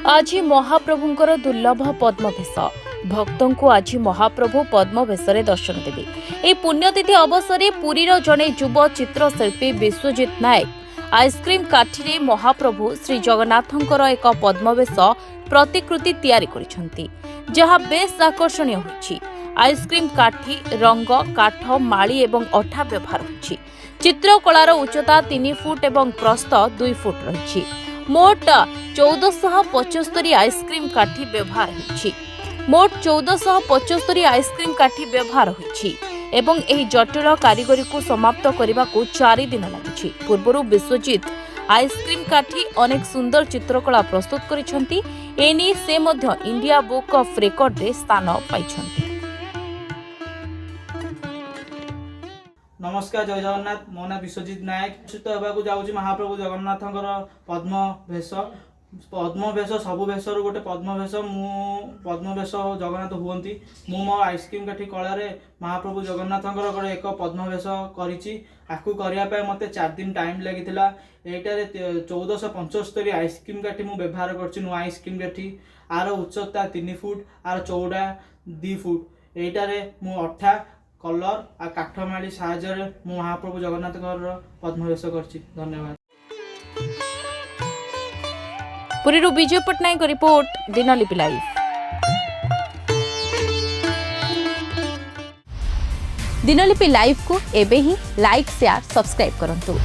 आज महाप्रभुंकर दुर्लभ पद्मवेश भक्तों को आज महाप्रभु पद्मवेश दर्शन देवे। यह पुण्यतिथि अवसर में पुरीर जड़े युव चित्रशिल्पी विश्वजित नायक आइसक्रीम काठी महाप्रभु श्री जगन्नाथंकर एक पद्मवेश प्रतिकृति तैयारी करिसेंती, जहाँ बेस आकर्षणीय होछि। आइसक्रीम काठी रंग काठ माली एवं अठा व्यवहार होछि। चित्रकलार उच्चता 3 फुट एवं प्रस्थ 2 फुट रही। मोट 1475 आइसक्रीम काठी व्यवहार होछि। मोट 1475 आइसक्रीम काठी व्यवहार होछि एवं एही जटिल कारीगरी को समाप्त करने को 4 दिन लगी। पूर्व विश्वजित आइसक्रीम काठी अनेक सुंदर चित्रकला प्रस्तुत करिसेंती। एनी से मध्य इंडिया बुक ऑफ रेकर्ड रे स्थान पाइछंती। नमस्कार, जय जगन्नाथ। मो ना विश्वजित नायक चित होगा जाऊँगी महाप्रभु जगन्नाथंकर पद्मवेश। पद्मवेश सबु वेश गोटे पद्मवेश पद्मवेश जगन्नाथ हुंती। मो आइसक्रीम काठी कलार महाप्रभु जगन्नाथंकर गोटे एक पद्मवेश करने मत 4 दिन टाइम लगी। यहीटार 1475 आइसक्रीम काठी मुझे व्यवहार कर नुआ आइसक्रीम काठी। आर उच्चता 3 फुट, आर चौड़ा 2 फुट। यहीटार मु अठा कलर आ काठमाड़ी साहाय्य महाप्रभु जगन्नाथ पद्मवेश करछि। धन्यवाद। Puri Vijay Pattnaik report, Dinalipi live. Dinalipi live को एबे ही लाइक शेयर सब्सक्राइब करंतु।